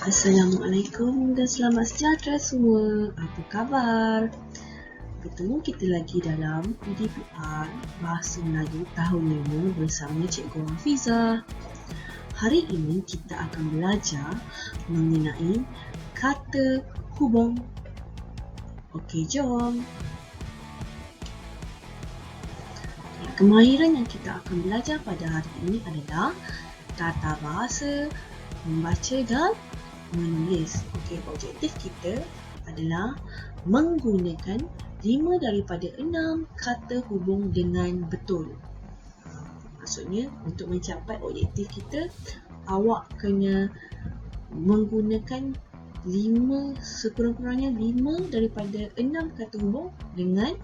Assalamualaikum dan selamat sejahtera semua. Apa khabar? Bertemu kita lagi dalam PDPR Bahasa Melayu tahun 5 bersama Cikgu Hafizah. Hari ini kita akan belajar mengenai kata hubung. Okey, jom. Kemahiran yang kita akan belajar pada hari ini adalah tata bahasa, membaca dan menulis. Okey, objektif kita adalah menggunakan 5 daripada 6 kata hubung dengan betul. Maksudnya, untuk mencapai objektif kita, awak kena menggunakan 5, sekurang-kurangnya 5 daripada 6 kata hubung dengan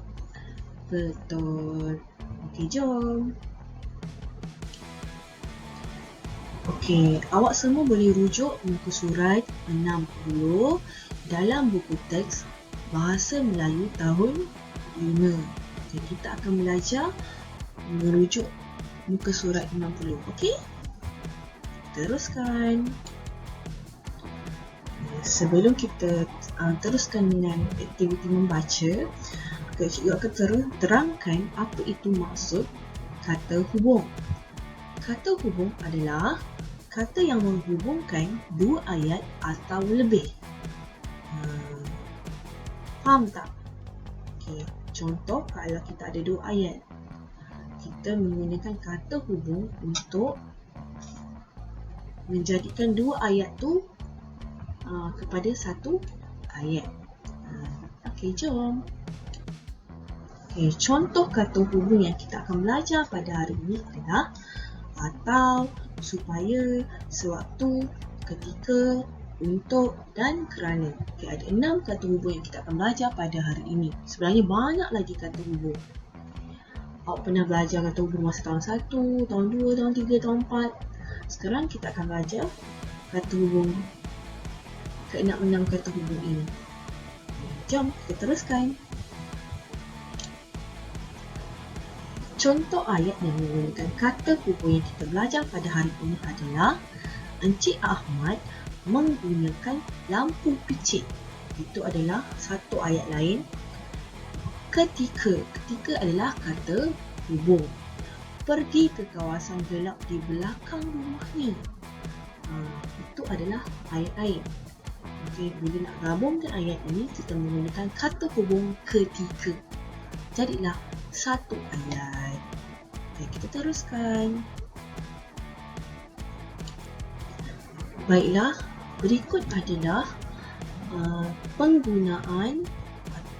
betul. Okey, jom. Okey, awak semua boleh rujuk muka surat 60 dalam buku teks Bahasa Melayu tahun 5. Jadi kita akan belajar merujuk muka surat 60. Okey? Teruskan. Sebelum kita teruskan dengan aktiviti membaca, cikgu akan terangkan apa itu maksud kata hubung. Kata hubung adalah kata yang menghubungkan 2 ayat atau lebih. Faham tak? Okay. Contoh, kalau kita ada 2 ayat, kita menggunakan kata hubung untuk menjadikan 2 ayat tu kepada satu ayat. Okey, jom. Okay, contoh kata hubung yang kita akan belajar pada hari ini adalah atau, supaya, sewaktu, ketika, untuk dan kerana. Okay, ada 6 kata hubung yang kita akan belajar pada hari ini. Sebenarnya banyak lagi kata hubung. Awak pernah belajar kata hubung masa tahun 1, tahun 2, tahun 3, tahun 4. Sekarang kita akan belajar kata hubung ke-6 kata hubung ini. Jom kita teruskan. Contoh ayat yang menggunakan kata hubung yang kita belajar pada hari ini adalah Encik Ahmad menggunakan lampu picit. Itu adalah satu ayat lain. Ketika adalah kata hubung. Pergi ke kawasan gelap di belakang rumahnya. Itu adalah ayat lain. Okey, bila nak gabungkan ayat ini, kita menggunakan kata hubung ketika. Jadilah satu ayat. Okey, kita teruskan. Baiklah, berikut adalah penggunaan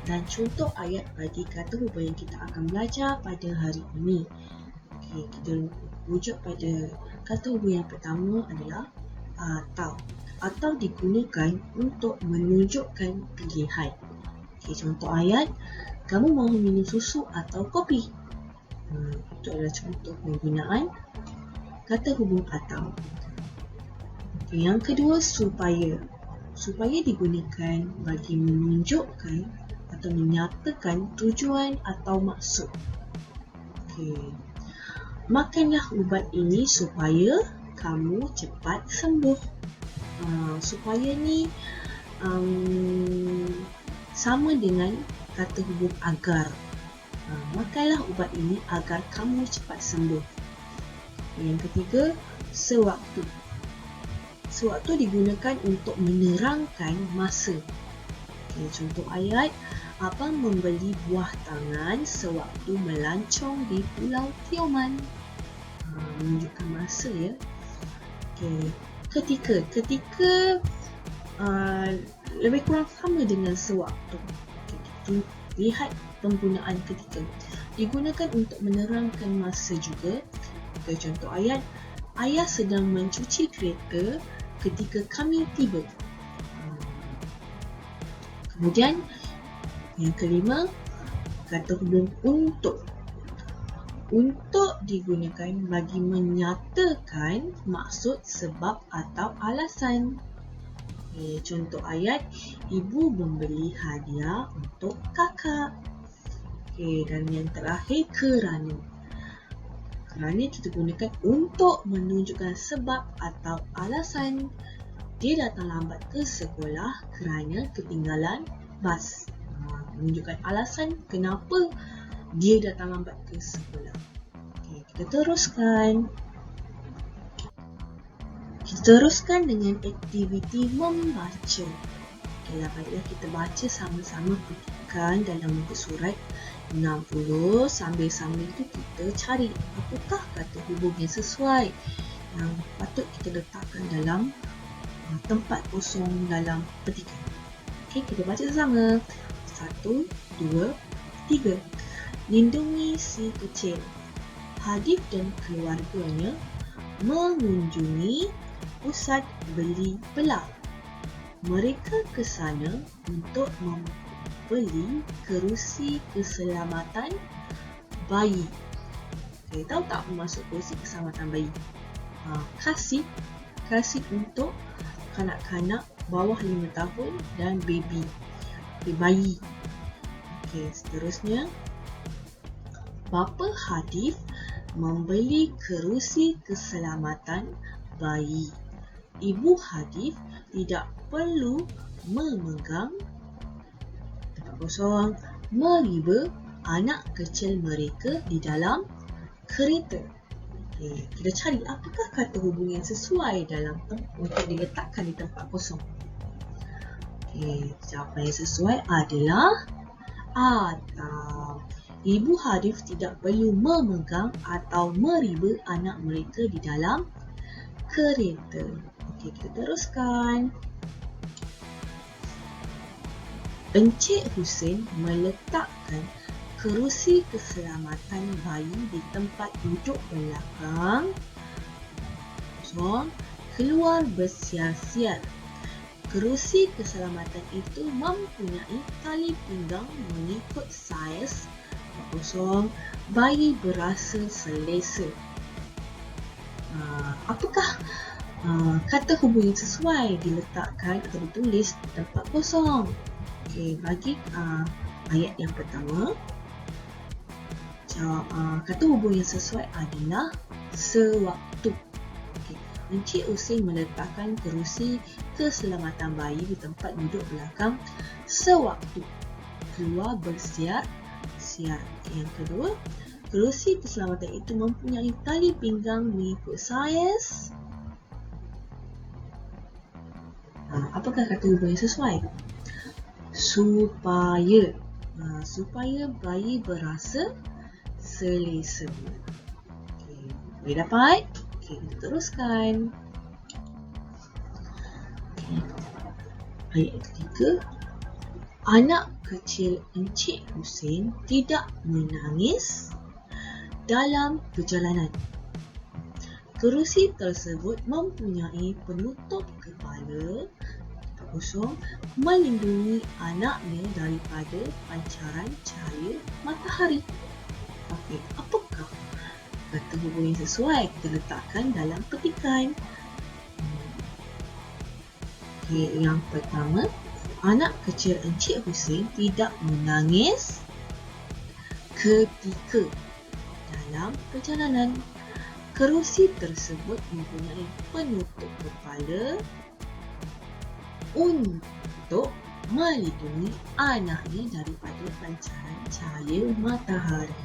dan contoh ayat bagi kata hubung yang kita akan belajar pada hari ini. Okey, kita rujuk pada kata hubung yang pertama adalah atau. Atau digunakan untuk menunjukkan pilihan. Okey, contoh ayat, kamu mahu minum susu atau kopi? Itu adalah contoh penggunaan kata hubung atau. Okay, yang kedua, supaya. Supaya digunakan bagi menunjukkan atau menyatakan tujuan atau maksud. Okay. Makanlah ubat ini supaya kamu cepat sembuh. Supaya ni sama dengan kata hubung agar. Makanlah ubat ini agar kamu cepat sembuh. Yang ketiga, sewaktu. Sewaktu digunakan untuk menerangkan masa. Okay, contoh ayat, abang membeli buah tangan sewaktu melancong di Pulau Tioman. Menunjukkan masa ya. Okay. Ketika lebih kurang sama dengan sewaktu. Okay, lihat penggunaan ketika. Digunakan untuk menerangkan masa juga. Okay, contoh ayat, ayah sedang mencuci kereta ketika kami tiba. Kemudian yang kelima, kata hubung untuk. Untuk digunakan bagi menyatakan maksud, sebab atau alasan. Okay, contoh ayat, ibu membeli hadiah untuk kakak. Okay, dan yang terakhir, kerana. Kerana kita gunakan untuk menunjukkan sebab atau alasan. dia datang lambat ke sekolah kerana ketinggalan bas. Menunjukkan alasan kenapa dia datang lambat ke sekolah. Okay, kita teruskan. Kita teruskan dengan aktiviti membaca. Okay, baiklah kita baca sama-sama petikan dalam muka surat 60. Sambil-sambil itu kita cari apakah kata hubung yang sesuai yang patut kita letakkan dalam tempat kosong dalam petikan. Okay, kita baca sama. 1, 2, 3. Lindungi si kecil. Hadif dan keluarganya mengunjungi pusat beli belah. Mereka ke sana untuk membeli kerusi keselamatan bayi. Okay, tahu tak maksud kerusi keselamatan bayi? Kasih untuk kanak-kanak bawah 5 tahun dan bayi. Okay, seterusnya, bapa Hadif membeli kerusi keselamatan bayi. Ibu Hadif tidak perlu memegang tempat kosong, meriba anak kecil mereka di dalam kereta. Okay, kita cari apakah kata hubung yang sesuai dalam untuk diletakkan di tempat kosong. Okay, jawapan yang sesuai adalah atau. Ibu Hadif tidak perlu memegang atau meriba anak mereka di dalam kereta. Okey, kita teruskan. Encik Hussein meletakkan kerusi keselamatan bayi di tempat duduk belakang. Keluar bersiar-siar. Kerusi keselamatan itu mempunyai tali pinggang mengikut saiz. Bayi berasa selesa. Apakah kata hubung yang sesuai diletakkan atau ditulis di tempat kosong? Okey, bagi ayat yang pertama, kata hubung yang sesuai adalah sewaktu. Okay. Encik Hussein meletakkan kerusi keselamatan bayi di tempat duduk belakang sewaktu keluar bersiar. Yang kedua, kerusi keselamatan itu mempunyai tali pinggang mengikut saiz. Apakah kata hubung yang sesuai? Supaya bayi berasa selesa. Okay, boleh dapat? Okay, kita teruskan. Okay. Ayat ketiga. Anak kecil Encik Hussein tidak menangis dalam perjalanan. Kerusi tersebut mempunyai penutup kepala kosong melindungi anaknya daripada pancaran cahaya matahari. Okey, apakah kata hubung yang sesuai kita letakkan dalam petikan? Okey, yang pertama, anak kecil Encik Hussein tidak menangis ketika dalam perjalanan. Kerusi tersebut mempunyai penutup kepala untuk melindungi anaknya daripada pancaran cahaya matahari.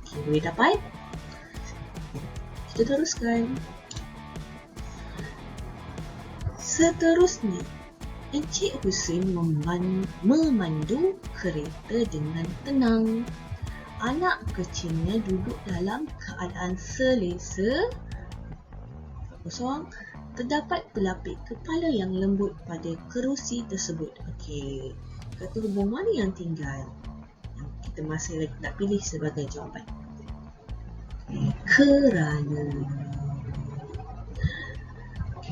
Okay, boleh dapat? Kita teruskan. Seterusnya, Encik Hussein memandu kereta dengan tenang. Anak kecilnya duduk dalam keadaan selesa. Terdapat pelapik kepala yang lembut pada kerusi tersebut. Okey, kata hubung mana yang tinggal? Yang kita masih lagi nak pilih sebagai jawapan. Kerana.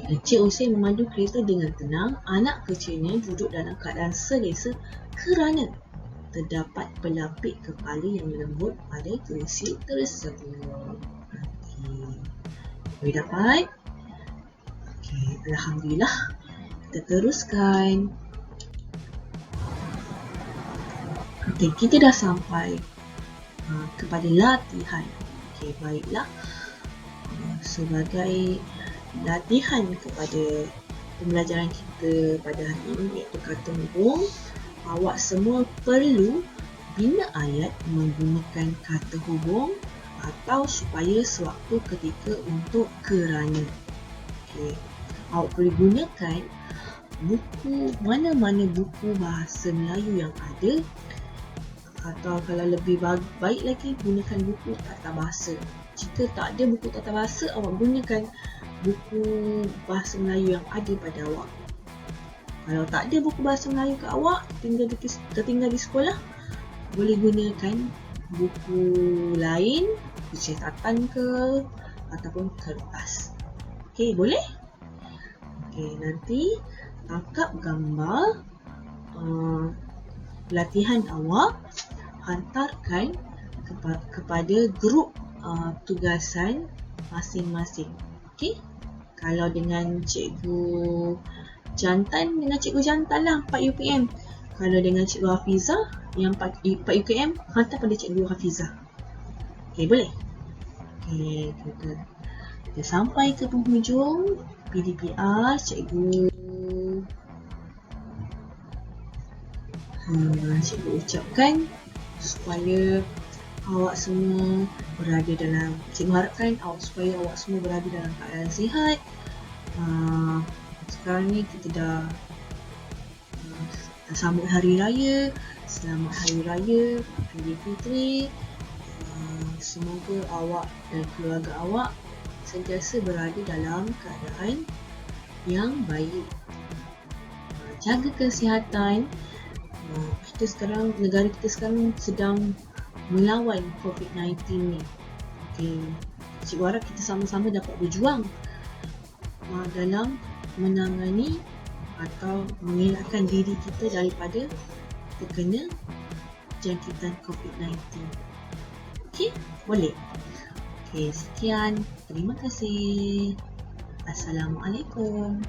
Encik Hussein memandu kereta dengan tenang. Anak kecilnya duduk dalam keadaan selesa kerana terdapat pelapik kepala yang lembut pada kerusi tersebut. Boleh dapat? Okey, alhamdulillah. Kita teruskan. Okey, kita dah sampai kepada latihan. Okey, baiklah. Sebagai latihan kepada pembelajaran kita pada hari ini, iaitu kata hubung. Awak semua perlu bina ayat menggunakan kata hubung atau supaya sewaktu ketika untuk kerana. Okey. Awak boleh gunakan buku, mana-mana buku bahasa Melayu yang ada, atau kalau lebih baik lagi, gunakan buku tata bahasa. Jika tak ada buku tata bahasa, awak gunakan buku bahasa Melayu yang ada pada awak. Kalau tak ada buku bahasa Melayu kat awak, tertinggal di sekolah, boleh gunakan buku lain, catatan ke, ataupun kertas. Okey, boleh? Okey, nanti tangkap gambar latihan awak, hantarkan kepada grup tugasan masing-masing. Okey? Kalau dengan cikgu jantan, dengan cikgu jantan lah 4 UPM. Kalau dengan cikgu Hafizah, yang 4 UKM, hantar pada cikgu Hafizah. Okey, boleh? Okey, kita sampai ke penghujung PDPR. Cikgu ucapkan supaya awak semua berada dalam, cikgu harapkan supaya awak semua berada dalam keadaan sihat. Sekarang ni kita dah sambut Hari Raya. Selamat Hari Raya Aidilfitri. Semoga awak dan keluarga awak sentiasa berada dalam keadaan yang baik. Jaga kesihatan. Kita sekarang, negara kita sekarang sedang melawan COVID-19 ni. Okay. Cikgu harap kita sama-sama dapat berjuang dalam menangani atau mengelakkan diri kita daripada terkena jangkitan COVID-19. Okey, boleh? Okey, sekian. Terima kasih. Assalamualaikum.